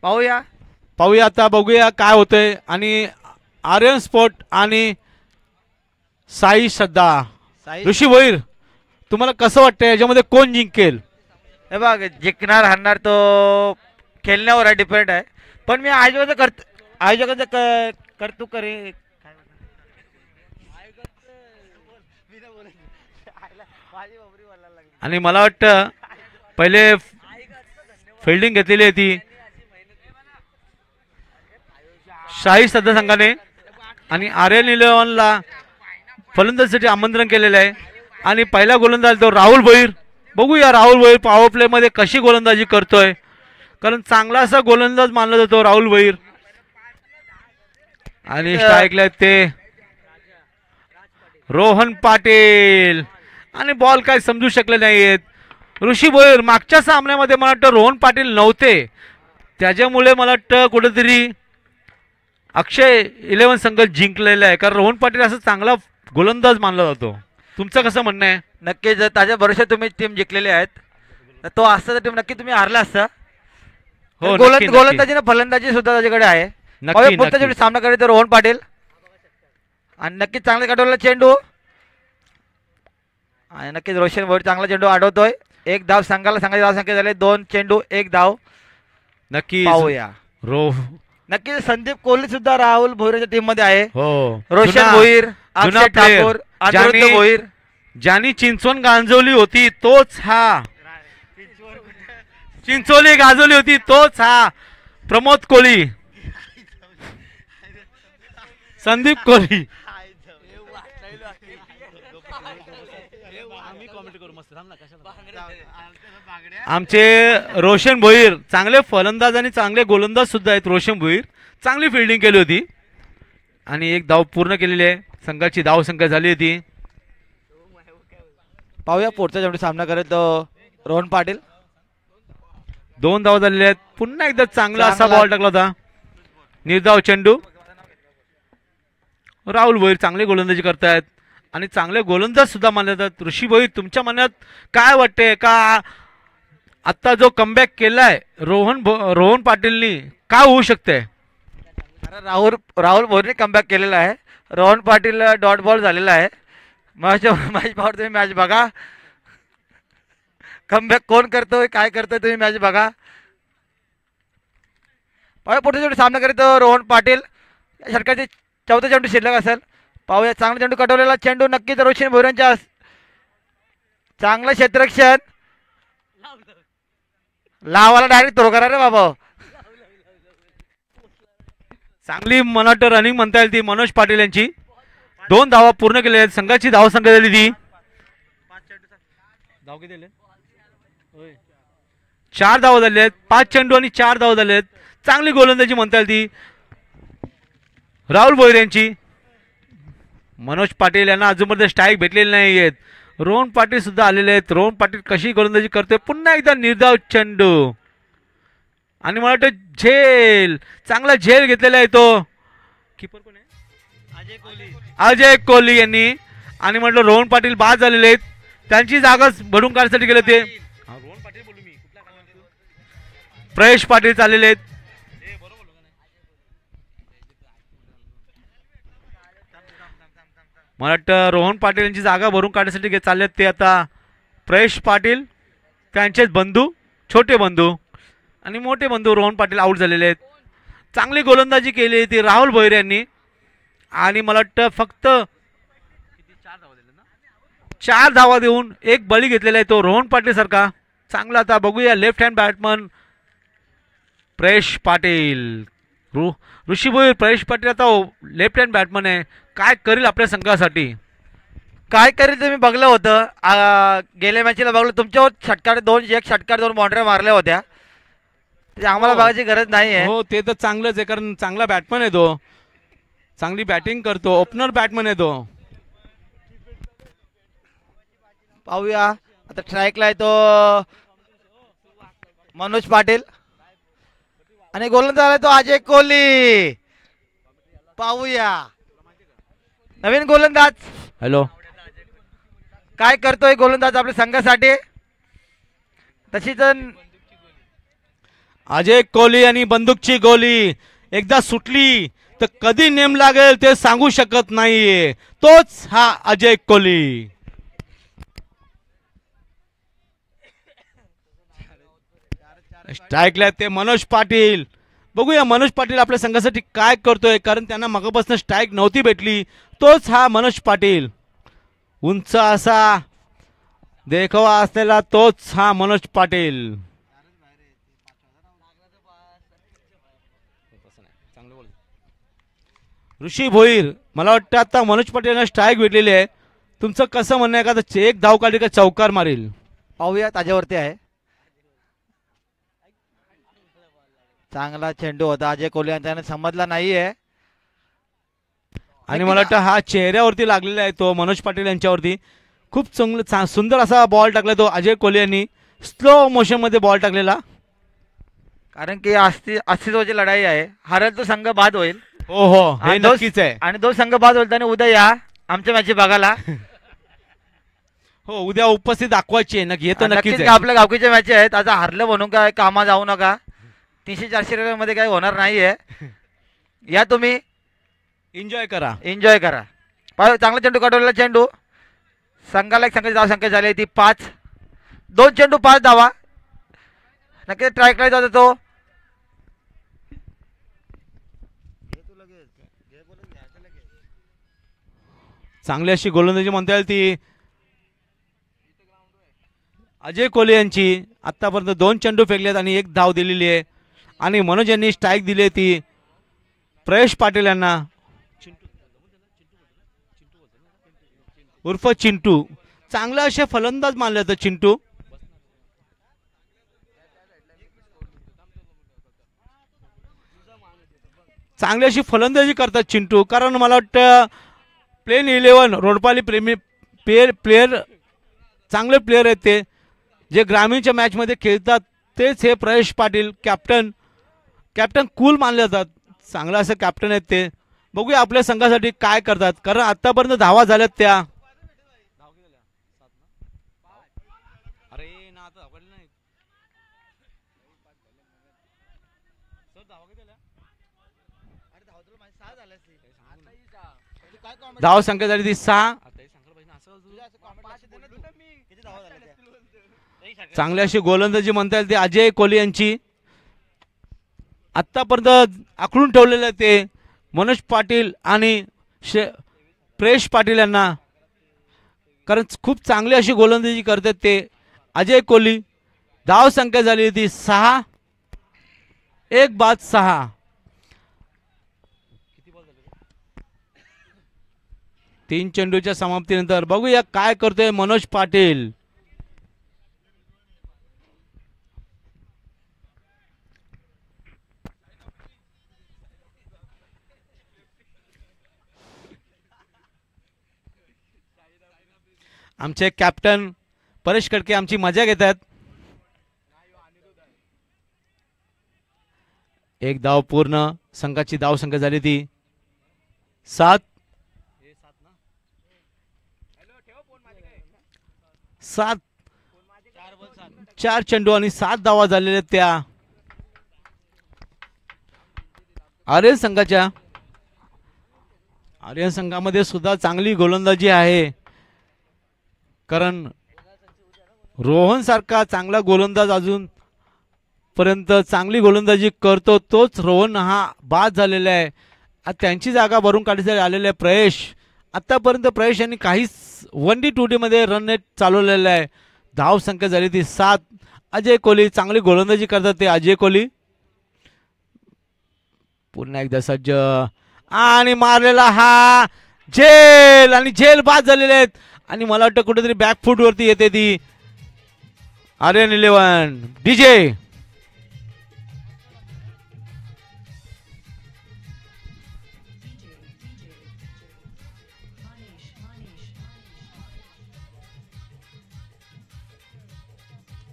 पाहूया पाहूया आता, बघूया काय होतंय. आणि आर्यन स्पोर्ट आणि साई श्रद्धा. ऋषी भोईर, तुम्हाला कसं वाटतं याच्यामध्ये कोण जिंकेल? हे बघ, जिंकणार हारणार तो खेळण्यावर आहे, डिपेंड आहे. पण मी आयोजकांचं करतो करे. आणि मला वाटतं पहिले फिल्डिंग घेतलेली आहे ती शाही श्रद्धा संघाने. आणि आर्यन 11ला फलंदाजीसाठी आमंत्रण केलेलं आहे. आणि पहिला गोलंदाज तो राहुल भोईर. बघूया राहुल भोईर पॉवर प्ले मध्ये कशी गोलंदाजी करतोय, कारण चांगला असा गोलंदाज मानला जातो राहुल भोईर. आणि स्ट्राईकला ते रोहन पाटील. आणि बॉल काय समजू शकले नाहीयेत ऋषी भोईर. मागच्या सामन्यामध्ये मला वाटतं रोहन पाटील नव्हते, त्याच्यामुळे मला वाटतं कुठेतरी अक्षय 11 संघ जिंकलेला आहे, कारण रोहन पाटील असं चांगला गोलंदाज मानला जातो. तुमचं कसं म्हणणं आहे? नक्कीच जर त्याच्या भरोश्यात तुम्ही टीम जिंकलेली आहेत, तर तो असता तर टीम नक्की तुम्ही हारला असता. हो, गोलंदाजी ना फलंदाजी सुद्धा त्याच्याकडे आहे. पुढचा सामना करेल रोहन पाटील. आणि नक्कीच चांगला काढवलेला चेंडू. आणि नक्कीच रोशन भोईर चांगला चेंडू अडवतोय. एक धाव संघाला, संघाची धाव संख्या झाले 2 चेंडू 1 धाव. नक्की पाहूया. नक्कीच संदीप कोहली सुद्धा राहुल भोईरच्या टीम मध्ये आहे. हो, रोशन भोईर, अक्षय ठाकूर, अनिरुद्ध भोईर. ज्यांनी चिंचवण गांजवली होती तोच हा, चिंचोली गाजवली होती तोच हा प्रमोद कोहली, संदीप कोहली. आमचे रोशन भोईर चांगले फलंदाज आणि चांगले गोलंदाज सुद्धा आहेत. रोशन भोईर चांगली फिल्डिंग केली होती आणि एक धाव पूर्ण केलेली आहे. संघाची धाव संख्या झाली होती. पाहूया पुढचा चेंडू सामना करत रोहन पाटील. 2 धाव झालेले आहेत. पुन्हा एकदा चांगला असा बॉल टाकला होता. निर्धाव चेंडू. राहुल भोईर चांगले गोलंदाजी करतायत आणि चांगले गोलंदाज सुद्धा मानले जातात. ऋषी भोईर, तुमच्या मनात काय वाटते का आता जो कमबॅक केलाय रोहन पाटीलनी, काय होऊ शकते? राहुल भोईरने कमबॅक केलेला आहे. रोहन पाटील डॉट बॉल झालेला आहे. मॅच पाहतो तुम्ही, मॅच बघा. कमबॅक कोण करतोय, काय करतोय तुम्ही मॅच बघा. पाहूया पुढचा चेंडू सामना करतो रोहन पाटील. या षटकाचे 14 चेंडू शिल्लक असेल. पाहूया चांगला चेंडू कटवलेला चेंडू. नक्कीच रोशन भोईरांच्या चांगलं क्षेत्ररक्षण. लावाला डायरेक्ट थ्रो करा रे बाबा. चांगली मला वाटतं रनिंग म्हणता येईल ती मनोज पाटील यांची. 2 धावा पूर्ण केल्या आहेत. संघाची धाव संख्या झाली ती 4 धावा झाले आहेत. 5 चेंडू आणि 4 धावा झाले आहेत. चांगली गोलंदाजी म्हणता येईल ती राहुल भोईर यांची. मनोज पाटील यांना अजूनपर्यंत स्ट्राईक भेटलेले नाही आहेत. रोहन पाटील सुद्धा आलेले आहेत. रोहन पाटील कशी गोलंदाजी करते. पुन्हा एकदा निर्धाव चेंडू. आणि मला वाटतं झेल, चांगला झेल घेतलेला आहे तो कीपर कोण आहे, अजय कोहली यांनी. आणि म्हटलं रोहन पाटील बाद झालेले आहेत. त्यांची जागा भरून काढण्यासाठी गेले ते प्रयश पाटील चाललेले आहेत. मला वाटतं रोहन पाटील यांची जागा भरून काढण्यासाठी चाललेत ते आता प्रयश पाटील, त्यांचेच बंधू, छोटे बंधू आणि मोठे बंधू रोहन पाटील आऊट झालेले आहेत. चांगली गोलंदाजी केली ती राहुल भोईर यांनी. आणि मला वाटतं फक्त 4 धावा देऊन एक बळी घेतलेला आहे तो रोहन पाटील सारखा. चांगला आता बघूया लेफ्ट हँड बॅट्समन प्रयश पाटील. ऋषी भोईर, प्रयश पाटील आता लेफ्ट हँड बॅट्समन आहे. काय करेल आपल्या संघासाठी, काय करेल तुम्ही बघलं होतं. गेल्या मॅचला बघलं तुमच्यावर षटकार 2 बाउंड्री मारल्या होत्या. आम्हाला बघायची गरज नाही आहे. हो, ते तर चांगलंच आहे, कारण चांगला बॅट्समन आहे तो. चांगली बॅटिंग करतो. ओपनर बॅट्समन आहे तो. पाहूया आता स्ट्राईकला आहे तो मनोज पाटील आणि गोलंदाज आहे तो अजय कोहली. पाहूया नवीन गोलंदाज. हॅलो, काय करतोय गोलंदाज आपल्या संघासाठी. तशीच अजय कोहली आणि बंदूकची गोली एकदा सुटली तर कधी नेम लागेल ते सांगू शकत नाहीये. तोच हा अजय कोहली. स्ट्राईकला ते मनोज पाटील. बघूया मनोज पाटील आपल्या संघासाठी काय करतोय, कारण त्यांना मगापासून स्ट्राईक नव्हती भेटली. तोच हा मनोज पाटील. उंच असा देखावा असलेला तोच हा मनोज पाटील. ऋषी भोईर, मला वाटतं आता मनोज पाटील यांना स्ट्राईक भेटलेली आहे. तुमचं कसं म्हणणं आहे का एक धाव काढली का चौकार मारेल? पाहूया ताज्यावरती आहे. चांगला चेंडू होता अजय कोहली यांच्याने समजला नाहीये. आणि मला वाटतं हा चेहऱ्यावरती लागलेला आहे तो मनोज पाटील यांच्यावरती. खूप चांगलं सुंदर असा बॉल टाकला तो अजय कोहली यांनी. स्लो मोशन मध्ये बॉल टाकलेला. कारण की अस्तित्वाची लढाई आहे. हरेल तो संघ बाद होईल. हो हो, हे नक्कीच आहे. आणि तो संघ बाद होईल त्याने उद्या या आमच्या मॅच बघायला. हो, उद्या उपस्थित दाखवायची आहे. नक्की येतो, नक्कीच. आपल्या गावकीच्या मॅच आहेत. आता हरलं म्हणून काय कामा जाऊ नका. 300-400 मध्ये काही होणार नाहीये. या तुम्ही एन्जॉय करा. चांगला चेंडू काढवलेला चेंडू. संघाला एक संघाची धावसंख्या झाली ती 5. 2 चेंडू 5 धावा. नक्कीच ट्राय करायचा होता तो. चांगली अशी गोलंदाजी म्हणता येईल ती अजय कोहली यांची. आतापर्यंत 2 चेंडू फेकलेत आणि 1 धाव दिलेली आहे. आणि मनोज यांनी स्ट्राईक दिली ती प्रयश पाटील यांना, उर्फ चिंटू. चांगला असे फलंदाज मानले जातात चिंटू. चांगली अशी फलंदाजी करतात चिंटू. कारण मला वाटतं प्लेन 11 रोडपाली प्रेमी प्लेयर चांगले प्लेयर आहेत ते, जे ग्रामीणच्या मॅचमध्ये खेळतात. तेच हे प्रयश पाटील कॅप्टन कूल मानले जातात. चांगला असं कॅप्टन आहेत ते. बघूया आपल्या संघासाठी काय करतात, कारण आतापर्यंत धावा झाल्यात त्या. धाव संख्या झाली ती 6. चांगली अशी गोलंदाजी म्हणता येईल ती अजय कोहली यांची. आतापर्यंत आखडून ठेवलेलं ते मनोज पाटील आणि प्रेश पाटील यांना, कारण खूप चांगली अशी गोलंदाजी करतात ते अजय कोहली. धाव संख्या झाली ती 6. 1 बाद 6. 3 चेंडूच्या समाप्तीनंतर बघूया काय करतोय मनोज पाटील. आमचे कॅप्टन परेश कडके आमची मजा घेतात. 1 धाव पूर्ण. संघाची धाव संख्या झाली ती 7. 4 चेंडू आणि 7 धावा झालेल्या त्या आर्यन संघाच्या. आर्यन संघामध्ये सुद्धा चांगली गोलंदाजी आहे, कारण रोहन सारखा चांगला गोलंदाज अजून पर्यंत चांगली गोलंदाजी करतो तोच रोहन हा बाद झालेला आहे. त्यांची जागा भरून काढण्यासाठी आलेले आहे प्रयश. आतापर्यंत प्रयश यांनी काहीच 1D 2D मध्ये रन नेट चालवलेला आहे. धाव संख्या झाली ती 7. अजय कोहली चांगली गोलंदाजी करतात ते अजय कोहली. पुन्हा एकदा सज्ज आणि मारलेला हा झेल, आणि झेल बाद झालेले आहेत. आणि मला वाटतं कुठेतरी बॅकफूट वरती येते ती आर्यन 11 डीजे.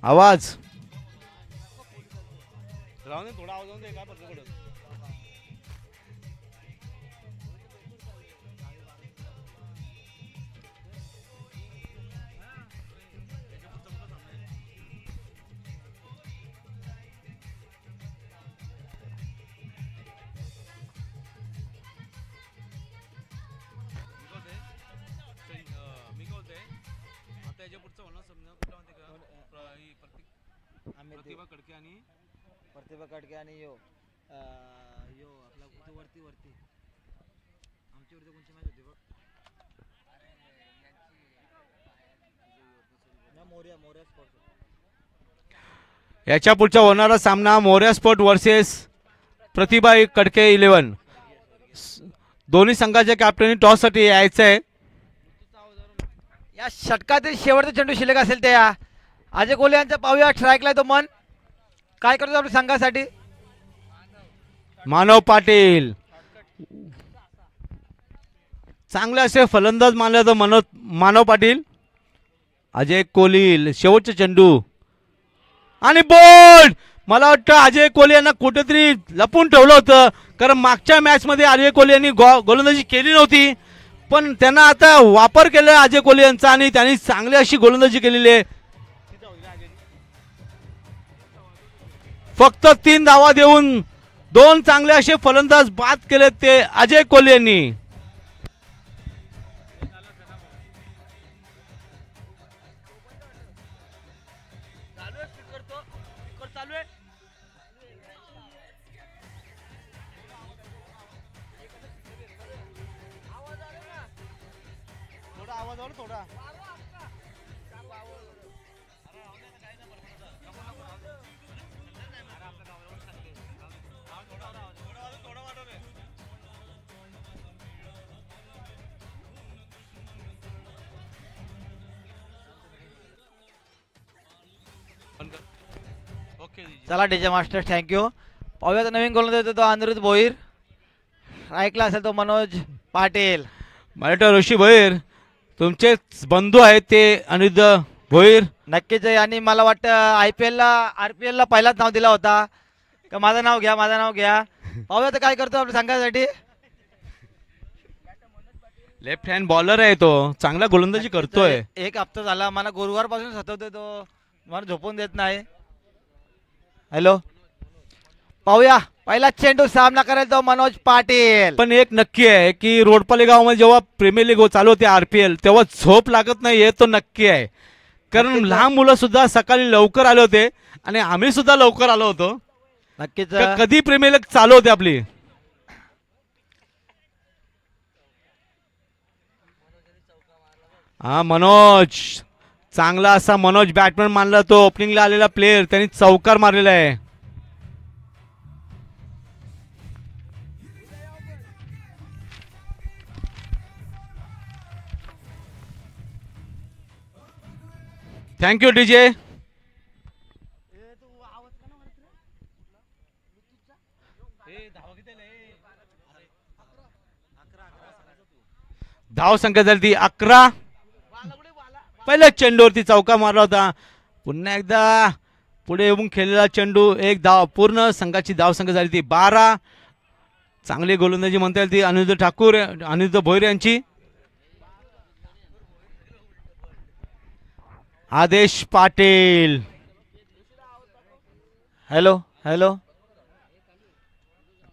आवाज थोडा आवाज काय पडतो. प्रतिभा कडके आणि प्रतिभा कडके आणि यो आपला वरती वरती आमच्या वरती कोणची मॅच होती बघ मोर्या मोर्या स्पोर्ट्स याच्या पुढचा होणारा सामना मोर्या स्पोर्ट वर्सेस प्रतिभा कडके 11. दोन्ही संघाच्या कॅप्टननी टॉससाठी यायचं आहे. या षटकातील शेवटचा चेंडू शिल्लक असेल ते या अजय कोहली यांचा पाहूया स्ट्राईकला तो मन काय करतो आपल्या संघासाठी. मानव पाटील चांगले असे फलंदाज मानले तर मानव पाटील. अजय कोहली शेवटचे चेंडू आणि बोल्ड. मला वाटतं अजय कोहली यांना कुठेतरी लपून ठेवलं होतं कारण मागच्या मॅच मध्ये अजय कोहली यांनी गोलंदाजी केली नव्हती पण त्यांना आता वापर केला अजय कोहली यांचा आणि त्यांनी चांगली अशी गोलंदाजी केलेली आहे. फक्त 3 धावा देऊन 2 चांगले असे फलंदाज बाद केले ते अजय कोहली यांनी. चला डीजे मास्टर थँक्यू. पाहूया नवीन गोलंदाज तो अनिरुद्ध भोईर. ऐकला असेल तो मनोज पाटील. मला ऋषी भोईर तुमचे बंधू आहेत ते अनिरुद्ध भोईर. नक्कीच आहे आणि मला वाटतं IPL ला RPL ला पहिलाच नाव दिला होता का माझं नाव घ्या माझं नाव घ्या. पाहूया तर काय करतो आपल्या संघासाठी. लेफ्ट हँड बॉलर आहे तो चांगला गोलंदाजी करतोय. एक हप्ता झाला मला गुरुवारपासून सतवतोय तो मला झोपून देत नाही. हॅलो पाहूया पहिला चेंडू सामना करेल तो मनोज पाटील. पण एक नक्की आहे की रोडपाले गावामध्ये जेव्हा प्रीमियर लीग चालू होते RPL तेव्हा झोप लागत नाही हे तो नक्की आहे कारण लहान मुलं सुद्धा सकाळी लवकर आले होते आणि आम्ही सुद्धा लवकर आलो होतो. नक्कीच कधी प्रीमियर लीग चालू होते आपली. हा मनोज चांगला असा मनोज बॅट्समन मानला तो ओपनिंगला आलेला प्लेयर त्यांनी चौकार मारलेला आहे. Thank you DJ. धाव संख्या झाली ती 11. पहिल्याच चेंडूवरती चौका मारला होता. पुन्हा एकदा पुढे येऊन खेळलेला चेंडू एक धाव पूर्ण संघाची धाव संख्या झाली ती 12. चांगली गोलंदाजी म्हणता येईल ती अनिरुद्ध भोईर यांची. आदेश पाटील. हॅलो हॅलो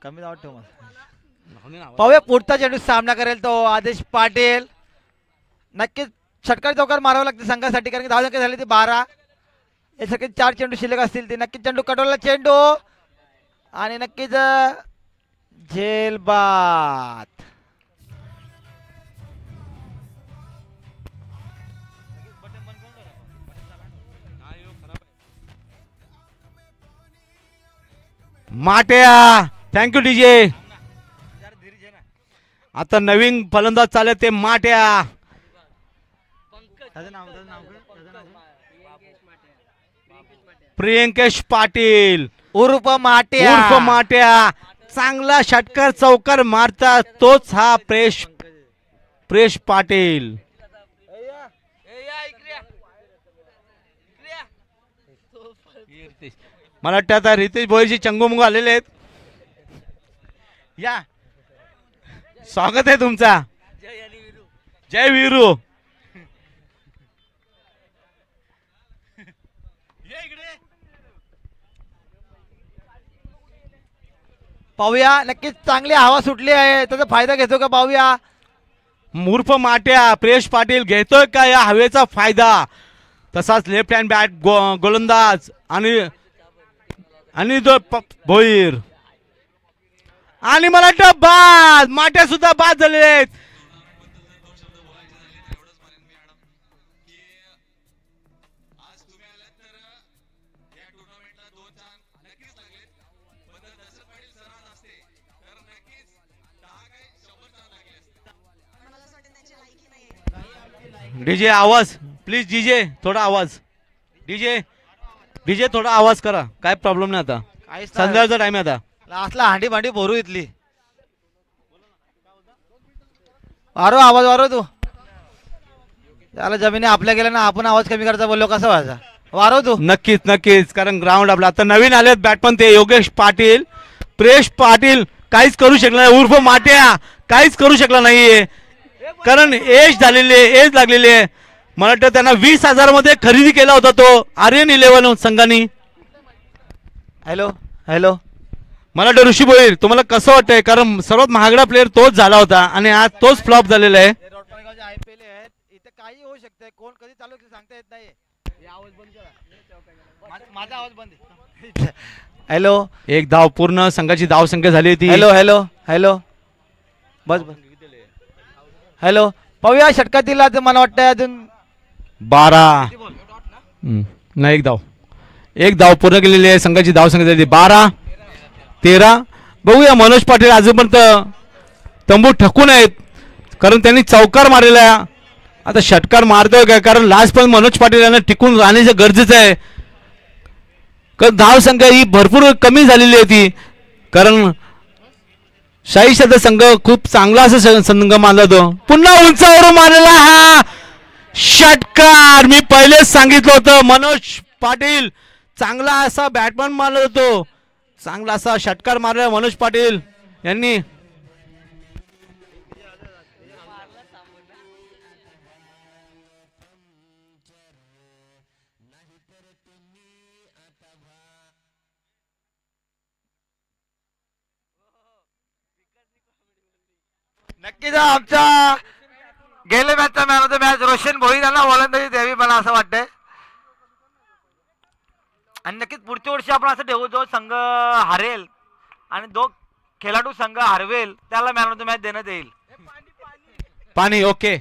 कमी धाव ठेव. पाहूया पुढचा चेंडू सामना करेल तो आदेश पाटील. नक्कीच षटकार चौकार मारावं लागते संघासाठी कारण की धाव संख्या झाली ती 12. यासाठी 4 चेंडू शिल्लक असतील ते नक्कीच चेंडू कटवला चेंडू आणि नक्कीच झेलबाद. माट्या. Thank you DJ. आता नवीन फलंदाज चालले ते माट्या. प्रियंकेश पाटील उर्फ माट्या. चांगला षटकार चौकार मारता तोच हा प्रेश पाटील. मला वाटतं आता रितेश भोईरची चंगुमंगू आलेले आहेत. या स्वागत आहे तुमचा. जय वीरू. पाहूया नक्कीच चांगली हवा सुटली आहे त्याचा फायदा घेतो का पाहूया. मूर्फ माट्या प्रेश पाटील घेतोय का या हवेचा फायदा. तसाच लेफ्ट हँड बॅट गोलंदाज आणि भोईर आणि मला वाटतं बाद माट्या सुद्धा बाद झालेले आहेत. डीजे आवाज प्लीज, डीजे थोडा आवाज, डीजे थोडा आवाज करा. काय प्रॉब्लेम नाही आता, संध्याकाळचा टाइम आहे आता. लास्टला हांडी भांडी भरू इथली. वारो आवाज वारो तू. त्याला जमिनी आपल्या गेल्या ना, आपण आवाज कमी करायचा बोललो कसं व्हायचा. वारो तू. नक्कीच कारण ग्राउंड आपला आता नवीन आलेत बॅटमन ते योगेश पाटील, प्रेश पाटील काहीच करू शकला नाही, उर्फ माट्या काहीच करू शकला नाहीये कारण एज लागलेली आहे. मला वाटतं त्यांना 20,000 मध्ये खरेदी केला होता तो आर्यन 11 संघाने. हॅलो मला वाटतं ऋषी भोईर तुम्हाला कसं वाटतंय, कारण सर्वात महागडा प्लेअर तोच झाला होता आणि आज तोच फ्लॉप झालेला आहे. IPL आहेत इथे काही होऊ शकतंय, कोण कधी चालू सांगता येत नाही. माझा आवाज बंद. हॅलो, एक धाव पूर्ण संघाची धाव संख्या झाली होती. हॅलो बस. हॅलो पाहूया षटकातील मला वाटतं अजून 12 नाही, एक धाव पूर्ण केलेली आहे. संघाची धाव संख्या झाली 12-13. बघूया मनोज पाटील अजूनपर्यंत तंबू ठकून आहेत कारण त्यांनी चौकार मारलेला आहे. आता षटकार मारतोय काय, कारण लास्ट पण मनोज पाटील यांना टिकून राहण्याचं गरजेचं आहे कारण धाव संख्या ही भरपूर कमी झालेली होती. कारण शाहीशाचा संघ खूप चांगला असा संघ मानला तो. पुन्हा उंचावरून मारलेला हा षटकार. मी पहिलेच सांगितलं होतं मनोज पाटील चांगला असा बॅटमॅन मानला होतो, चांगला असा षटकार मारला मनोज पाटील यांनी. नक्कीच आमचा गेल्या मॅचचा man of the match Roshan Bhoir यांना गोलंदाजी द्यावी मला असं वाटतंय. आणि नक्कीच पुढच्या वर्षी आपण असं ठेवू जो संघ हरेल आणि जो खेळाडू संघ हरवेल त्याला मॅन ऑफ द मॅच देण्यात येईल. पाणी ओके,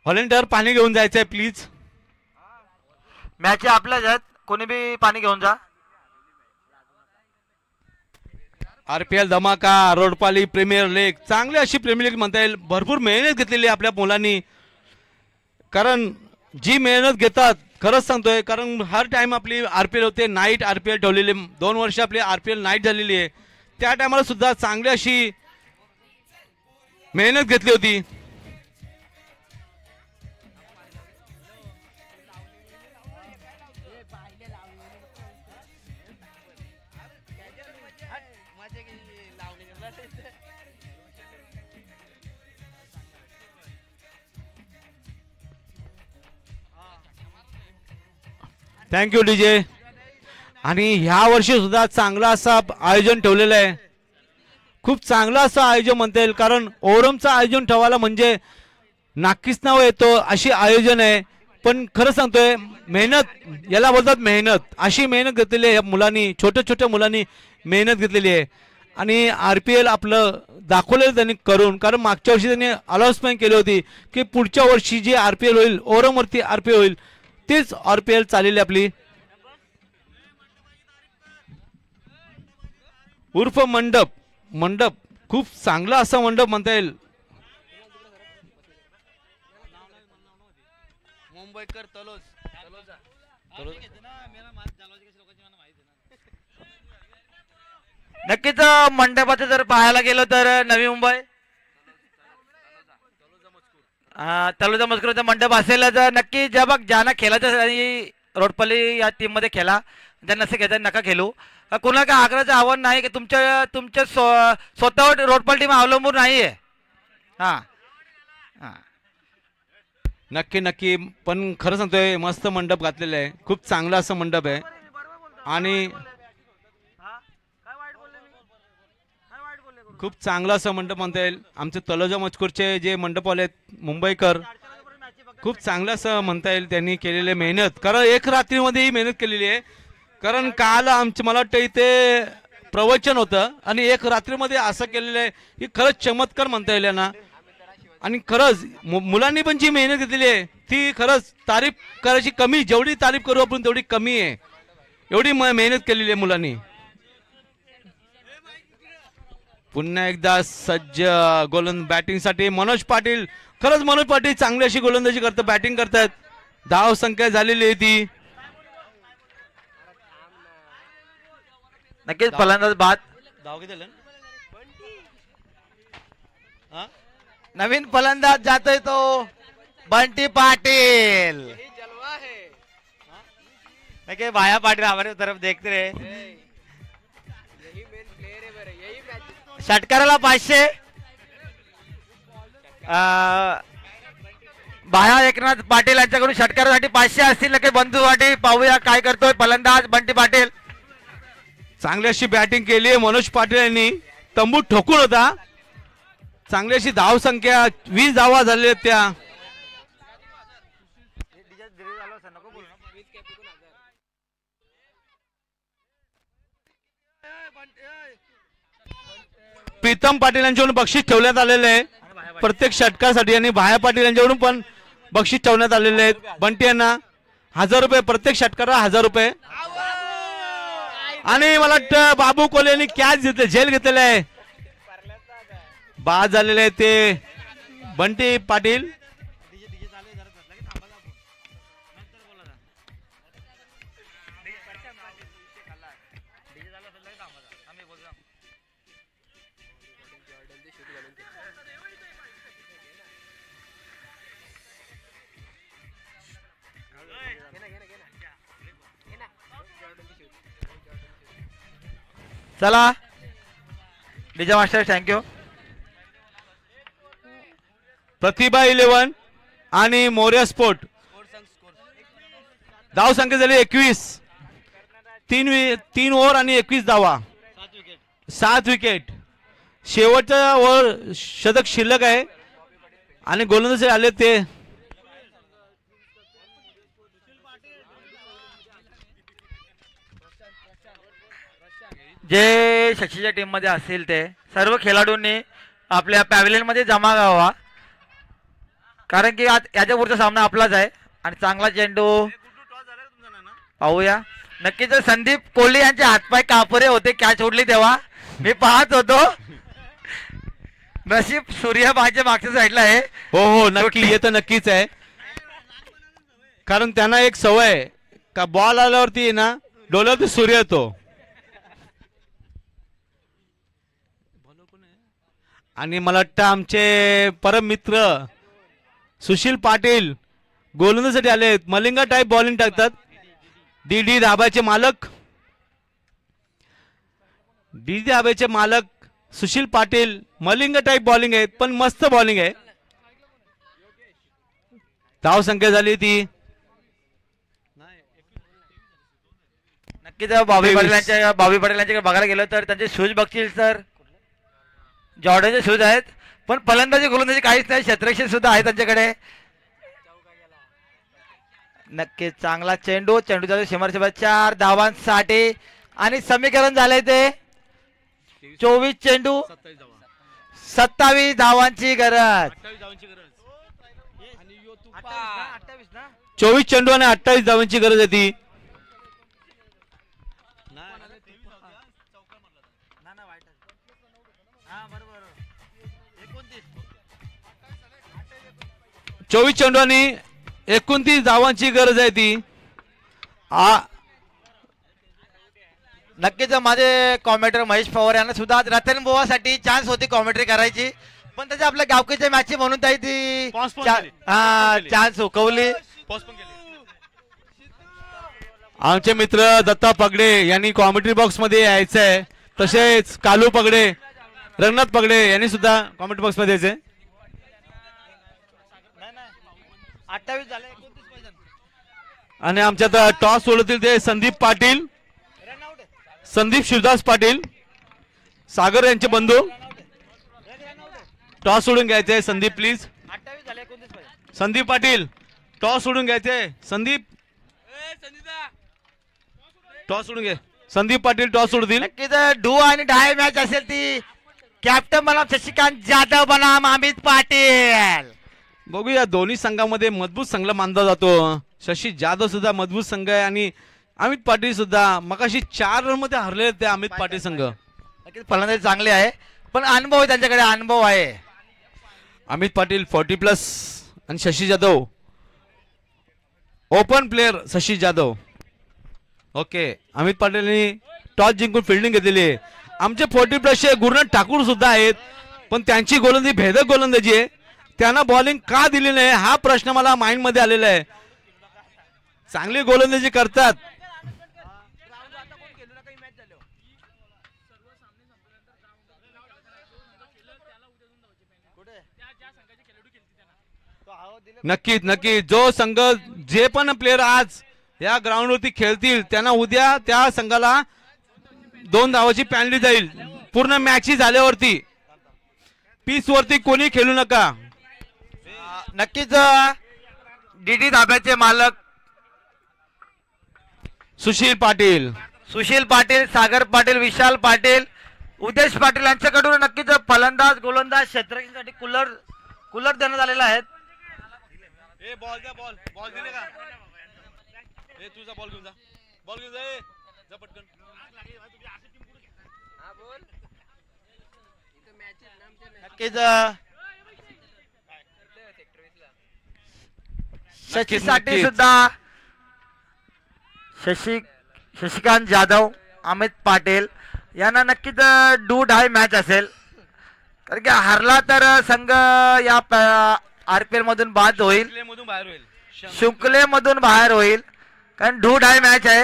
व्हॉलेंटियर पाणी घेऊन जायचंय प्लीज. मॅच आपल्या ज्यात कोणी बी पाणी घेऊन जा. RPL धमाका, रोडपाली प्रीमियर लीग, चांगली अशी प्रीमियर लीग म्हणता येईल. भरपूर मेहनत घेतलेली आपल्या मुलांनी, कारण जी मेहनत घेतात खरंच सांगतोय, कारण हर टाइम आपली RPL होते, नाईट RPL ठेवलेली. 2 वर्ष आपली RPL नाईट झालेली आहे. त्या टायमाला सुद्धा चांगली अशी मेहनत घेतली होती. Thank you DJ. आणि ह्या वर्षी सुद्धा चांगला असा आयोजन ठेवलेलं आहे, खूप चांगलं असं आयोजन म्हणता येईल. कारण ओरमचं आयोजन ठेवायला म्हणजे नाकीच नाव येतो अशी आयोजन आहे. पण खरं सांगतोय मेहनत याला बोलतात, मेहनत अशी मेहनत घेतलेली आहे मुलांनी, छोट्या मुलांनी मेहनत घेतलेली आहे. आणि RPL आपलं दाखवलेलं त्यांनी करून, कारण मागच्या वर्षी त्यांनी अनाउन्समेंट केली होती की पुढच्या वर्षी जी RPL होईल ओरमवरती RPL होईल, तीच RPL चाललेली आपली. उर्फ मंडप खूप चांगला असा मंडप म्हणता येईल. मुंबईकर नक्कीच मंडपाचं जर पाहायला गेलो तर नवी मुंबई तलोजा मस्कुराचा मंडप असेल तर नक्की ज्या बघ ज्यांना खेळायचं आणि रोडपल्ली या टीम मध्ये खेळा, ज्यांना नसे खेळायचं नका खेळू. कुणाला काय आग्रहाचं आव्हान नाही की तुमच्या स्वतःवर रोडपल टीम अवलंबून नाही आहे. नक्की पण खरं सांगतोय मस्त मंडप घातलेलं आहे, खूप चांगला असं मंडप आहे. आणि खूप चांगला असं मंडप म्हणता येईल. आमचे तलोजा मजकूरचे जे मंडपवाले आहेत मुंबईकर, खूप चांगलं असं म्हणता येईल त्यांनी केलेली मेहनत, कारण एक रात्रीमध्ये ही मेहनत केलेली आहे. कारण काल मला वाटतं इथे प्रवचन होतं आणि एक रात्रीमध्ये असं केलेलं आहे की खरंच चमत्कार म्हणता येईल ना. आणि खरंच मुलांनी पण जी मेहनत घेतलेली आहे ती खरंच तारीफ करायची कमी, जेवढी तारीफ करू आपण तेवढी कमी आहे. एवढी मेहनत केलेली आहे मुलांनी. पुन्हा एकदा सज्ज गोलंदाज बॅटिंगसाठी मनोज पाटील. खरंच मनोज पाटील चांगली अशी गोलंदाजी करतात, बॅटिंग करतात. धाव संख्या झालेली आहे ती. नक्कीच फलंदाज बाद. धाव किती झालं? नवीन फलंदाज जातोय तो बंटी पाटील. नक्की भाया पाटील हमारे तरफ देखते रहे. षटकाराला 500. भाया एकनाथ पाटील यांच्याकडून षटकारासाठी 500 असतील. नक्की बंधूसाठी पाहूया काय करतोय फलंदाज बंटी पाटील. चांगली अशी बॅटिंग केली आहे मनोज पाटील यांनी. तंबू ठोकून होता. चांगली अशी धाव संख्या 20 धावा झालेल्या आहेत त्या. प्रीतम पाटील यांच्याकडून बक्षीस ठेवण्यात आलेले आहे प्रत्येक षटकासाठी आणि भाया पाटील यांच्याकडून पण बक्षीस ठेवण्यात आलेले आहेत. बंटी यांना 1000 रुपये प्रत्येक षटकाला 1000 रुपये. आणि मला वाटतं बाबू कोले यांनी कॅच घेतले, झेल घेतलेले आहे. बाद झालेले आहे ते बंटी पाटील. चला डीजे मास्टर थँक्यू. प्रतिभा 11 आणि मोर्या स्पोर्ट. धाव संख्या झाली 21. 3 ओव्हर आणि 21 धावा, 7 विकेट. शेवटच्या ओव्हर शतक शिल्लक आहे आणि गोलंदाज आले ते जे शशीच्या टीम मध्ये असतील ते सर्व खेळाडूंनी आपल्या पॅव्हिलियन मध्ये जमा व्हावा, कारण की आज याच्या पुढचा सामना आपलाच आहे. आणि चांगला चेंडू पाहूया. नक्कीच संदीप कोहली यांचे हातपाय कापरे होते कॅच उडली तेव्हा मी पाहत होतो. नशीब सूर्य माझ्या मागच्या साईडला आहे. हो हो नक्की येतं नक्कीच आहे, कारण त्यांना एक सवय आहे का बॉल आल्यावरती ना डोळ्यावरती सूर्य येतो. आणि मला वाटतं आमचे परम मित्र सुशील पाटील गोलंदाजीसाठी आले आहेत. मलिंगा टाईप बॉलिंग टाकतात. डी धाब्याचे मालक, डी धाब्याचे मालक सुशील पाटील. मलिंगा टाईप बॉलिंग आहे पण मस्त बॉलिंग आहे. धाव संख्या झाली ती नक्कीच. बाबी पाटील यांच्याकडे बघायला गेलं तर त्यांचे शूज बघतील तर जॉर्डनचे शूज आहेत, पण फलंदाजी गोलंदाजी काहीच नाही. क्षेत्ररक्षण सुद्धा आहे त्यांच्याकडे. नक्कीच चांगला चेंडू सीमारेषेवर 4 धावांसाठी आणि समीकरण झालंय ते 24 चेंडू 27 धावांची गरज. 24 चेंडू आणि 28 धावांची गरज आहे ती. 24 चेंडू आणि 29 धावांची गरज आहे ती. नक्कीच माझे कॉमेंटर महेश पवार यांना सुद्धा रतन बोवासाठी चान्स होती कॉमेंट्री करायची, पण त्याच्या आपल्या गावकीच्या मॅच म्हणून ती चान्स हुकवली. आमचे मित्र दत्ता पगडे यांनी कॉमेंट्री बॉक्स मध्ये यायचं आहे, तसेच कालू पगडे, रंगनाथ पगडे यांनी सुद्धा कॉमेंट्री बॉक्स मध्ये यायचंय. 28 झाले. आणि आमच्यात टॉस सोडतील ते संदीप पाटील, संदीप शिवदास पाटील, सागर यांचे बंधू. टॉस सोडून घ्यायचे संदीप प्लीज. संदीप पाटील टॉस सोडून घ्यायचे संदीप, टॉस सोडून घे. संदीप पाटील टॉस सोडतील. नक्कीच डू आणि डाय मॅच असेल ती कॅप्टन बनाम शशिकांत जाधव बनाम अमित पाटील. बघूया दोन्ही संघामध्ये मजबूत संघ मानला जातो. शशी जाधव सुद्धा मजबूत संघ आहे आणि अमित पाटील सुद्धा मगाशी 4 रन मध्ये हरले ते अमित पाटील संघ. नक्कीच फलंदाजी चांगली आहे पण अनुभव आहे त्यांच्याकडे, अनुभव आहे. अमित पाटील 40+ आणि Shashi Jadhav open player. Shashi Jadhav okay. Amit पाटीलनी टॉस जिंकून फिल्डिंग घेतलेली आहे. आमचे 40+ गुरुनाथ ठाकूर सुद्धा आहेत पण त्यांची गोलंदाजी भेदक गोलंदाजी आहे. त्यांना बॉलिंग का दिली नाही हा प्रश्न मला माइंड मध्ये आलेला आहे. चांगली गोलंदाजी करतात. नक्कीच नक्कीच जो संघ जे पण प्लेयर आज या ग्राउंडवरती खेळतील त्यांना उद्या त्या संघाला 2 धावाची पॅनल्टी जाईल. पूर्ण मॅची झाल्यावरती पीच वरती कोणी खेळू नका. नक्कीच डीडी धाब्याचे मालक सुशील पाटील, सुशील पाटील, सागर पाटील, विशाल पाटील, उदेश पाटील यांच्याकडून नक्कीच फलंदाज गोलंदाज क्षेत्ररक्षणासाठी कूलर देण्यात आलेला आहे. बॉल द्या, बॉल दिले का? तुझा बॉल घेऊन जा, बॉल घेऊन जा पटकन. नक्कीच शशीसाठी सुद्धा शशिकांत जाधव, अमित पाटील यांना नक्कीच डू डाय मॅच असेल कारण की हरला तर संघ या RPL मधून बाद होईल, शुक्ले मधून बाहेर होईल कारण डू डाय मॅच आहे.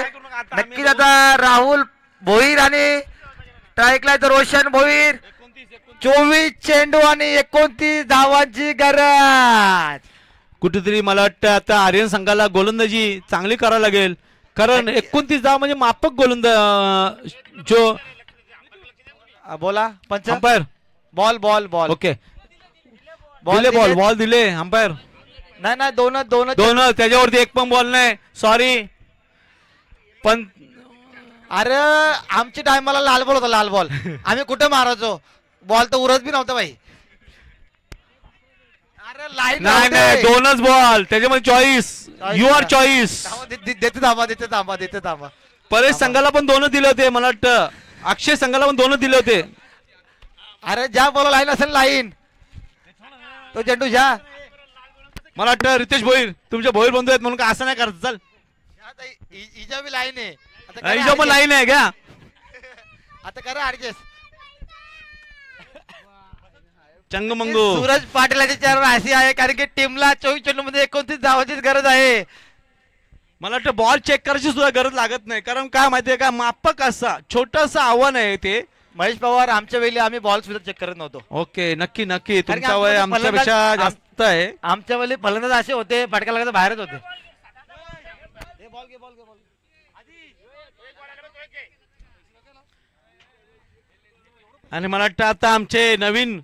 नक्कीच आता राहुल भोईर आणि ट्रायकला रोशन भोईर. 24 चेंडू आणि 29 धावांची गरज. कुठेतरी मला वाटतं आता आर्यन संघाला गोलंदाजी चांगली करावी लागेल कारण 29 धाव म्हणजे माफक गोलंदाज. जो बोला पंच umpire ball ball ball okay ball दिले अंपायर. नाही दोन त्याच्यावरती एक पण बॉल नाही. सॉरी पण अरे आमच्या टायमाला लाल बॉल होता, लाल बॉल आम्ही कुठे मारायचो, बॉल तर उरत बी नव्हता भाई. अरे लाईन नाही 2च बॉल त्याच्यामध्ये चॉईस. You are choice. देते थांबा. परेश संघाला पण 2 दिले होते मला वाटतं. अक्षय संघाला पण 2 दिले होते. अरे ज्या बॉल लाईन असेल लाईन तो चेंडू ज्या मला वाटतं रितेश भोईर तुमचे भोईर बंधू आहेत म्हणून का असं नाही करत. चल इजा बी लाईन आहे, हिशोब पण लाईन आहे घ्या आता करा ऍडजस्ट. चंगमंगू सूरज पाटीलाची चेहरा अशी आहे कारण की टीमला 24 चेंडू मध्ये 29 धावांचीच गरज आहे. मला वाटतं बॉल चेक करायची सुद्धा गरज लागत नाही कारण काय माहितीये का मापक असा छोटंसं आव्हान आहे ते. महेश पवार आमच्या वेळी आम्ही बॉल सुद्धा चेक करत नव्हतो. ओके नक्की तुमचा वय आमच्यापेक्षा जास्त आहे. आमच्या वेळी फलंदाज असे होते फटका लागला बाहेरच होते. आणि मला वाटतं आता आमचे नवीन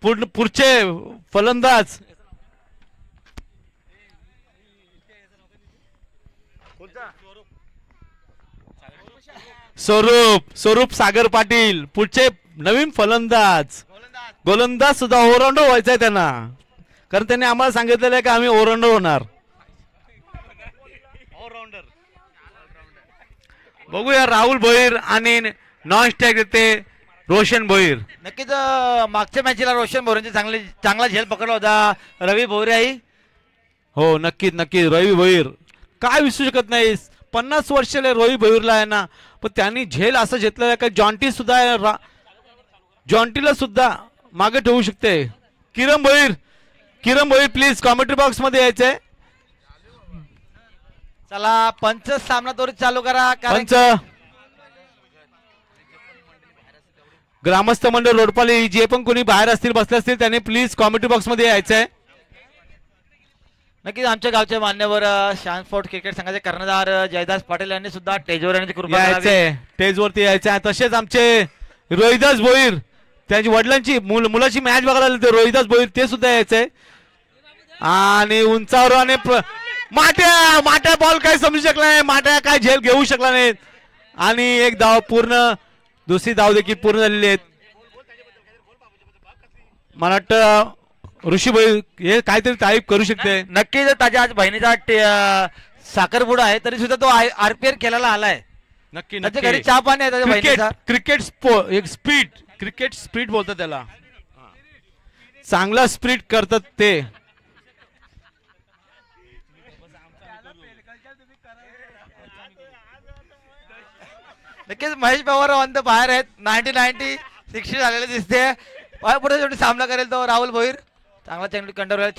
पुढचे फलंदाज स्वरूप सागर पाटील पुढचे नवीन फलंदाज. गोलंदाज सुद्धा ऑलराऊंडर व्हायचा आहे त्यांना कारण त्यांनी आम्हाला सांगितलेलं आहे की आम्ही ऑलराऊंडर होणार. बघूया राहुल भोईर आणि नॉन स्ट्राईक येते रोशन भोईर. नक्कीच मागच्या मॅचला रोशन भोईरचे चांगला झेल पकडला होता रवी भोईर. हो नक्की रवी भोईर काय विसरू शकत नाही. 50 वर्षाला रवी भोईरला आहे ना पण त्यांनी झेल असं घेतलेलं आहे का जॉन्टीला सुद्धा मागे ठेवू शकते. किरण भोईर प्लीज कॉमेंट्री बॉक्स मध्ये यायचंय. चला पंच सामना त्वरित चालू करा. पंच ग्रामस्थ मंडळ रोडपाली जे पण कोणी बाहेर असतील बसले असतील त्यांनी प्लीज कॉमेंट्री बॉक्स मध्ये यायचंय. नक्कीच आमच्या गावचे मान्यवर शानफोर्ट क्रिकेट संघाचे कर्णधार जयदास पाटील यांनी सुद्धा स्टेजवर येण्याची कृपा यायचंय. स्टेजवरती यायचंय. तसेच आमचे रोहिदास भोईर त्यांची वडिलांची मुलाची मॅच बघायला आले ते रोहिदास भोईर ते सुद्धा यायचंय. आणि उंचावर आणि माट्या बॉल काही समजू शकला नाही, माट्या काय झेल घेऊ शकला नाहीत आणि एक धाव पूर्ण, दुसरी धाव देखील पूर्ण झालेली आहेत. मला वाटतं ऋषीभाई हे काहीतरी तारीफ करू शकते. नक्कीच त्याच्या आज बहिणीचा साखरपुडा आहे तरी सुद्धा तो आरपीएल खेळायला आलाय. नक्की त्याच्या घरी चहा पाणी आहे त्याच्या बहिणीचा. क्रिकेट स्पीड बोलतात त्याला, चांगला स्पीड करतात ते. नक्कीच महेश पवार अंत बाहेर आहेत. 90 60 झालेले दिसते. पुढे शेवटी सामना करेल तो राहुल भोईर. चांगला चेंडू कंट्रोल,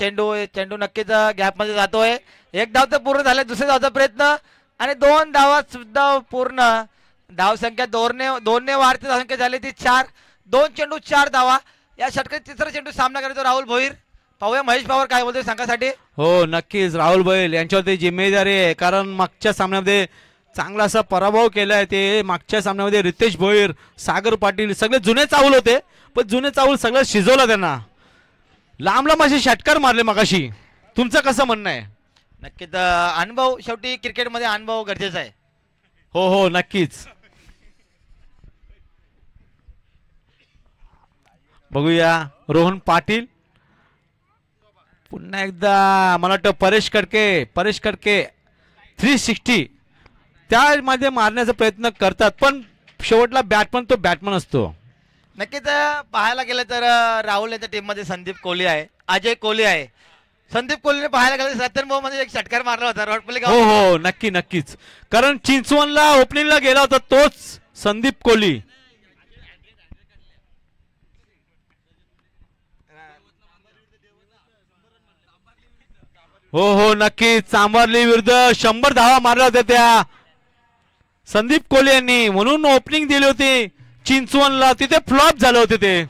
चेंडू नक्कीच गॅप मध्ये जातोय. एक धाव तर पूर्ण झाले, दुसऱ्या धावचा प्रयत्न आणि 2 धावा सुद्धा पूर्ण. धाव संख्या दोनने वाढते, धावसंख्या झाली ती 4. 2 चेंडू 4 धावा. या षटकात तिसरा चेंडू सामना करतो राहुल भोईर. पाहूया महेश पवार काय बोलतोय संघासाठी. हो नक्कीच राहुल भोईर यांच्यावरती जिम्मेदारी आहे, कारण मागच्या सामन्यामध्ये चांगला असा पराभव केलाय. ते मागच्या सामन्यामध्ये रितेश भोईर, सागर पाटील सगळे जुने चावल होते, पण जुने चावल सगळं शिजवलं त्यांना. लांब असे षटकार मारले मगाशी. तुमचं कसं म्हणणं आहे? नक्कीच अनुभव, शेवटी क्रिकेटमध्ये अनुभव गरजेचा आहे. हो नक्कीच. बघूया रोहन पाटील पुन्हा एकदा. मला वाटतं परेश कडके 360 त्यामध्ये मारण्याचा प्रयत्न करतात, पण शेवटला बॅटमन तो बॅटमन असतो. नक्कीच पाहायला गेलं तर राहुल यांच्या टीम मध्ये संदीप कोहली आहे, अजय कोहली आहे. संदीप कोहलीने पाहायला गेलं रतनभाऊ मध्ये एक षटकार मारला होता रोडपल्ली. हो नक्कीच, कारण चिंचवणला ओपनिंगला गेला होता तोच संदीप कोहली. हो नक्कीच, चांभारली विरुद्ध 100 धावा मारल्या होत्या त्या संदीप कोहली यांनी, म्हणून ओपनिंग दिली होती चिंचवणला. तिथे फ्लॉप झाले होते ते.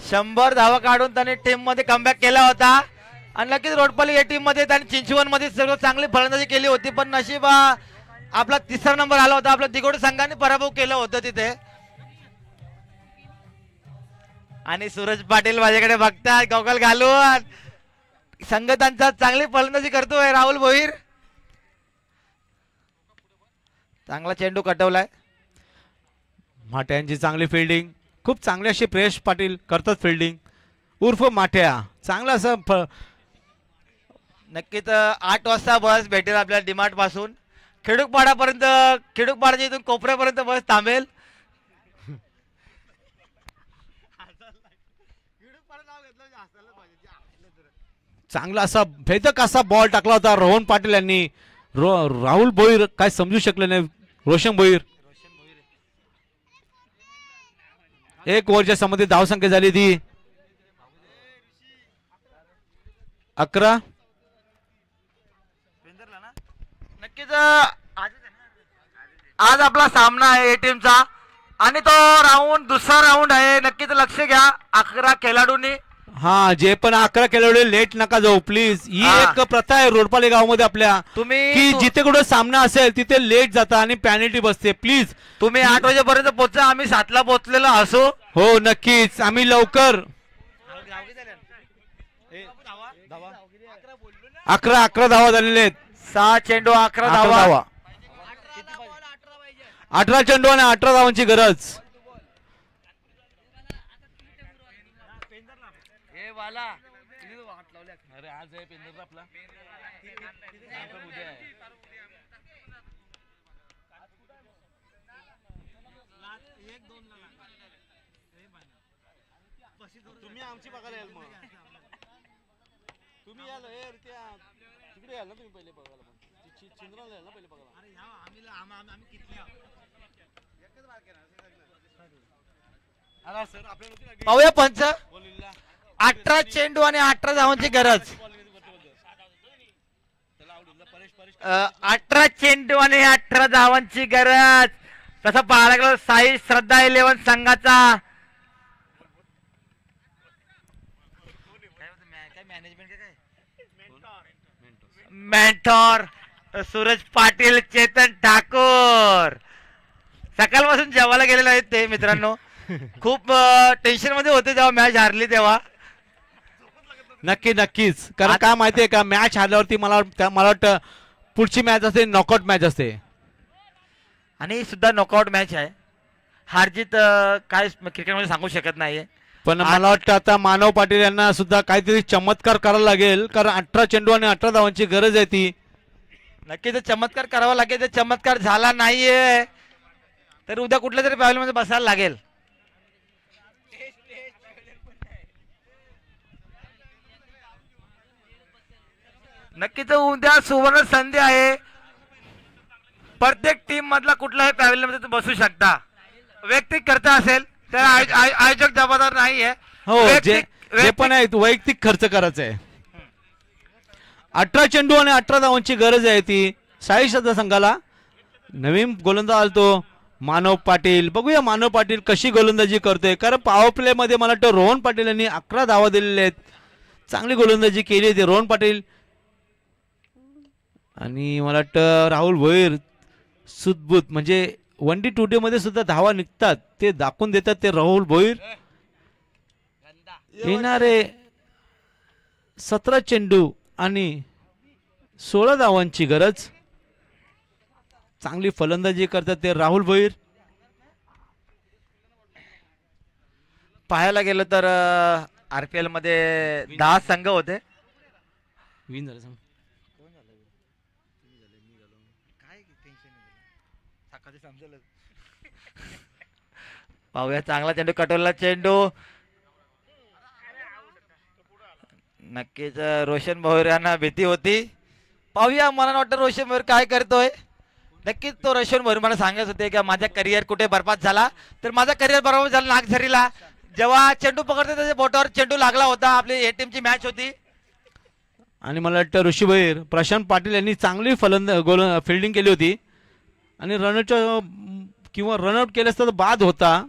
100 धावा काढून त्याने टीम मध्ये कमबॅक केला होता आणि नक्कीच रोडपल्ली या टीम मध्ये त्याने चिंचवण मध्ये सर्व चांगली फलंदाजी केली होती, पण नशीब आपला 3रा नंबर आला होता. आपला दिगोड संघाने पराभव केला होता तिथे. आणि सूरज पाटील माझ्याकडे बघतात गॉगल घालून. संघ त्यांचा चांगली फलंदाजी करतोय राहुल भोईर. चांगला चेंडू कटवलाय. माट्यांची चांगली फिल्डिंग, खूप चांगली अशी प्रेश पाटील करतात फिल्डिंग उर्फ माठ्या. चांगला असं नक्कीच 8 वाजता बस भेटेल आपल्याला डिमार्ट पासून खेडूकपाडापर्यंत. खेडूकपाडाच्या इथून कोपऱ्यापर्यंत बस थांबेल. चांगला असा भेदक असा बॉल टाकला होता रोहन पाटील यांनी. राहुल भोईर काय समजू शकले नाही. रोशन भोईर. 1 ओव्हरच्या संबंधित धावसंख्या झाली ती 11. नक्कीच आज आपला सामना आहे ए टीमचा आणि तो राऊंड दुसरा राऊंड आहे. नक्कीच लक्ष घ्या 11 खेळाडूंनी. हा, जे पण 11 खेळाडू लेट नका जाऊ प्लीज. ही एक प्रथा आहे रोडपाले गावामध्ये आपल्या, की जिथे कुठे सामना असेल तिथे लेट जाता आणि पॅनल्टी बसते. प्लीज तुम्ही 8 वाजेपर्यंत पोहोचा. आम्ही 7ला पोहोचलेलो असो. हो नक्कीच, आम्ही लवकर. 11 धावा झालेले आहेत. 6 चेंडू 11 धावा. 18 चेंडू आणि 18 धावांची गरज. तुम्ही आमची बघायला याल मग. तुम्ही याल तिकडे याल ना तुम्ही पहिले बघायला. चिंद्राला याल ना पहिले बघायला. पाहूया पंच. 18 चेंडू आणि 18 धावांची गरज. 18 चेंडू आणि 18 धावांची गरज. तसं पाहायला गेलं साई श्रद्धा 11 संघाचा मेंटॉर सूरज पाटील, चेतन ठाकूर सकाळपासून जेवायला गेलेले आहेत ते मित्रांनो. खूप टेन्शन मध्ये होते जेव्हा मॅच हारली तेव्हा. नक्कीच कारण काय माहितीये का मॅच हारल्यावरती मला वाटतं पुढची मॅच असते नॉकआउट मॅच असते आणि सुद्धा नॉकआउट मॅच आहे. हारजीत काय क्रिकेटमध्ये सांगू शकत नाहीये. पण मला वाटतं आता मानव पाटील यांना सुद्धा काहीतरी चमत्कार करायला लागेल कारण 18 चेंडू आणि 18 धावांची गरज आहे ती. नक्कीच चमत्कार करावा लागेल. जर चमत्कार झाला नाहीये तर उद्या कुठल्या तरी पॅव्हलियनमध्ये बसायला लागेल. नक्कीच उद्या सुवर्ण संधी आहे. प्रत्येक टीम मधला कुठल्याही पॅव्हलियनमध्ये बसू शकता. वैयक्तिक खर्च असेल तर आयोजक जबाबदार नाहीये. हो जे पण आहे वैयक्तिक खर्च करायचा आहे. 18 चेंडू आणि 18 धावांची गरज आहे ती साई सध्या संघाला. नवीन गोलंदाज आलतो मानव पाटील. बघूया मानव पाटील कशी गोलंदाजी करतोय कारण पॉवर प्ले मध्ये मला वाटतं रोहन पाटील यांनी 11 धावा दिलेल्या आहेत. चांगली गोलंदाजी केली होती रोहन पाटील. आणि मला वाटतं राहुल भोईर सुदबुत म्हणजे 1D 2D मध्ये सुद्धा धावा निघतात ते दाखवून देतात ते राहुल भोईर. येणारे 17 चेंडू आणि 16 धावांची गरज. चांगली फलंदाजी करतात ते राहुल भोईर. पाहायला गेलं तर RPL मध्ये 10 संघ होते. विन झालं सांग. पाहूया चांगला चेंडू कटोरला चेंडू. नक्कीच रोशन भोईर यांना भीती होती. पाहूया मला वाटतं रोशन भोईर काय करतोय. नक्कीच तो रोशन भोईर मला सांगत होते की माझा करिअर कुठे बरबाद झाला तर माझा करिअर बरोबर झाला नागझरीला. जेव्हा चेंडू पकडते त्याच्या बोटावर चेंडू लागला होता. आपली ए टीमची मॅच होती. आणि मला वाटतं ऋषी भोईर प्रशांत पाटील यांनी चांगली फिल्डिंग केली होती आणि रनआउटच्या किंवा रनआउट केलं असतं तर बाद होता.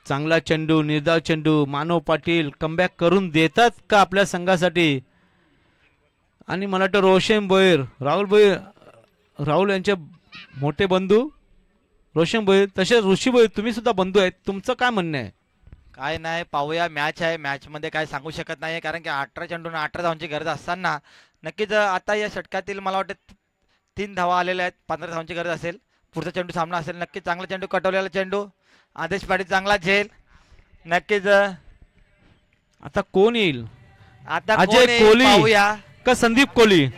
चांगला चेंडू निर्धाव चेंडू. मानव पाटील कमबॅक करून देतात का आपल्या संघासाठी. आणि मला वाटतं रोशन भोईर राहुल यांचे मोठे बंधू रोशन भोईर तसे ऋषी भोईर तुम्ही सुद्धा बंधू आहेत. तुमचं काय म्हणणं आहे. काय नाही पाहूया मॅच आहे. मॅच मध्ये काय सांगू शकत नाही कारण की 18 चेंडून 18 धावांची गरज असताना नक्कीच आता या षटकातील मला वाटतं 3 धावा आलेल्या आहेत. 15 धावांची गरज असेल. पुढचा चेंडू सामना असेल. नक्कीच चांगला चेंडू कटवलेला चेंडू. आदेश पाटील चांगला झेल. नक्कीच आता कोण येईल. आता अजय कोहली पाहूया का संदीप कोहली.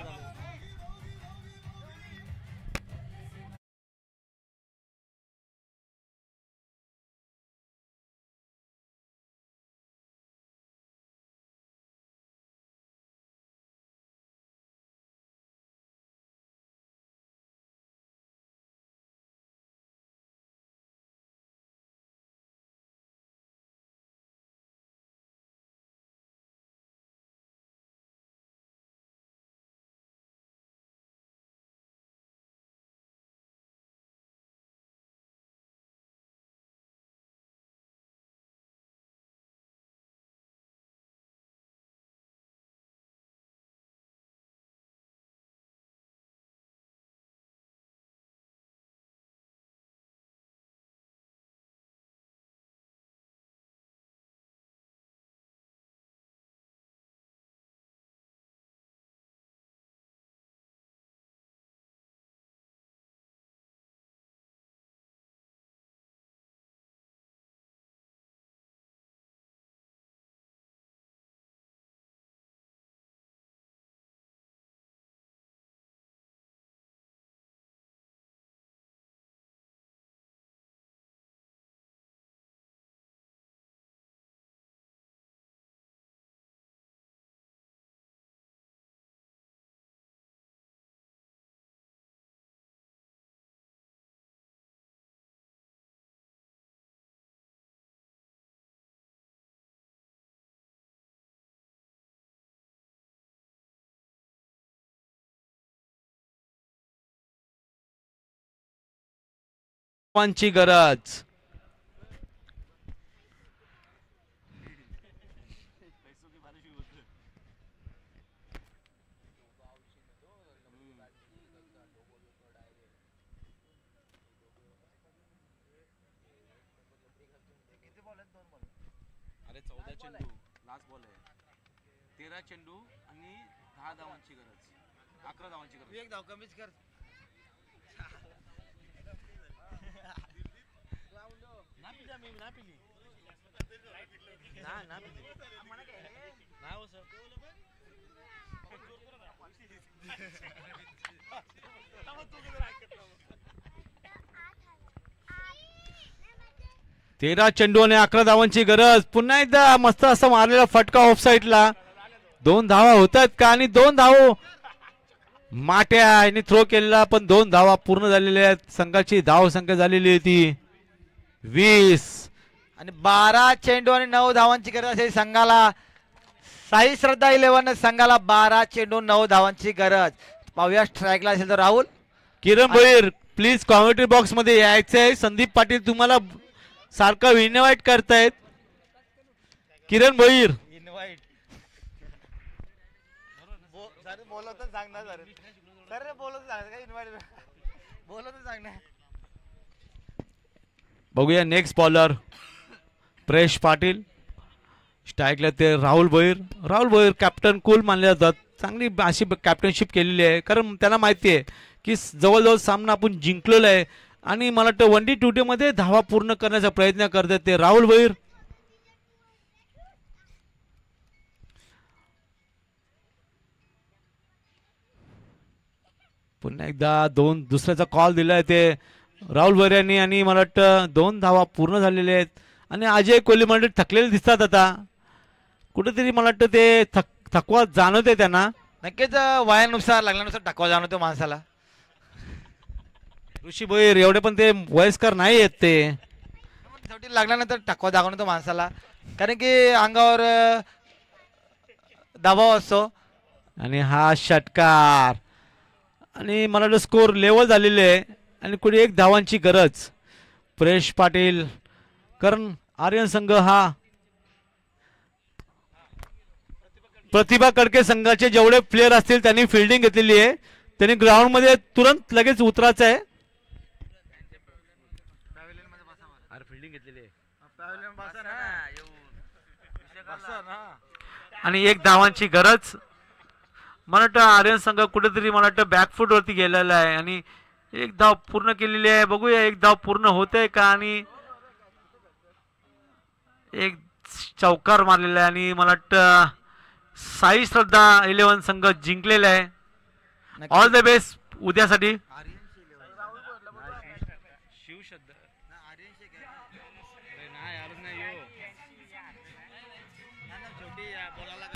ची गरज. लास्ट बॉल आहे 13 चेंडू आणि 10 धावांची गरज 11 धावांची गरज एक धाव कमीच कर तेरा चेंडू आणि 11 धावांची गरज पुन्हा एकदा मस्त असं मारलेला फटका ऑफ साईडला 2 धावा होतात का आणि 2 धाव माट्या यांनी थ्रो केलेला पण 2 धावा पूर्ण झालेल्या आहेत संघाची धाव संख्या झालेली आहे ती 20 आणि 12 चेंडू आणि 9 धावांची गरज असेल संघाला साई श्रद्धा 11 संघाला 12 चेंडू 9 धावांची गरज पाहूया स्ट्राईकला असेल तर राहुल किरण भोईर प्लीज कॉमेंट्री बॉक्स मध्ये यायचंय संदीप पाटील तुम्हाला सारखं इन्व्हाइट करतायत किरण भोईर इनवाइट बोलत सांगणार सर बोलत सांग का इनवाइट बोलत सांगणार बघूया नेक्स्ट बॉलर प्रेश पाटील स्ट्राईकला ते राहुल भोईर कॅप्टन कूल मानले जातात चांगली अशी कॅप्टनशिप केलेली आहे कारण त्यांना माहिती आहे की जवळजवळ सामना आपण जिंकलेला आहे आणि मला वाटतं 1D-2D मध्ये धावा पूर्ण करण्याचा प्रयत्न करतात ते राहुल भोईर पुन्हा एकदा दुसऱ्याचा कॉल दिलाय ते राहुल भोईर यांनी आणि मला वाटतं 2 धावा पूर्ण झालेल्या आहेत आणि अजय कोहली मंडळी थकलेले दिसतात आता कुठेतरी मला वाटतं ते थकवा जाणवते त्यांना नक्कीच वयानुसार लागल्यानुसार टाकवा जाणवतो माणसाला ऋषी भोईर एवढे पण ते वयस्कर नाही आहेत ते शेवटी लागल्यानंतर टाकवा दाखवतो माणसाला कारण की अंगावर दबाव असतो आणि हा षटकार आणि मला वाटतं स्कोर लेवल झालेले आहे आणि कुठे 1 धावांची गरज प्रेश पाटील कारण आर्यन संघ हा प्रतिभा कडके संघाचे जेवढे प्लेयर असतील त्यांनी फिल्डिंग घेतलेली आहे त्यांनी ग्राउंड मध्ये तुरंत लगेच उतरायचं आहे फिल्डिंग घेतलेली आहे आणि 1 धावांची गरज मला वाटतं आर्यन संघ कुठेतरी मला वाटतं बॅकफूट वरती गेलेला आहे आणि 1 धाव पूर्ण केलेली आहे बघूया 1 धाव पूर्ण होते का आणि 1 चौकार मारलेला आहे आणि मला वाटतं साई श्रद्धा 11 संघ जिंकलेला आहे ऑल द बेस्ट उद्यासाठी शेवटी बोलायला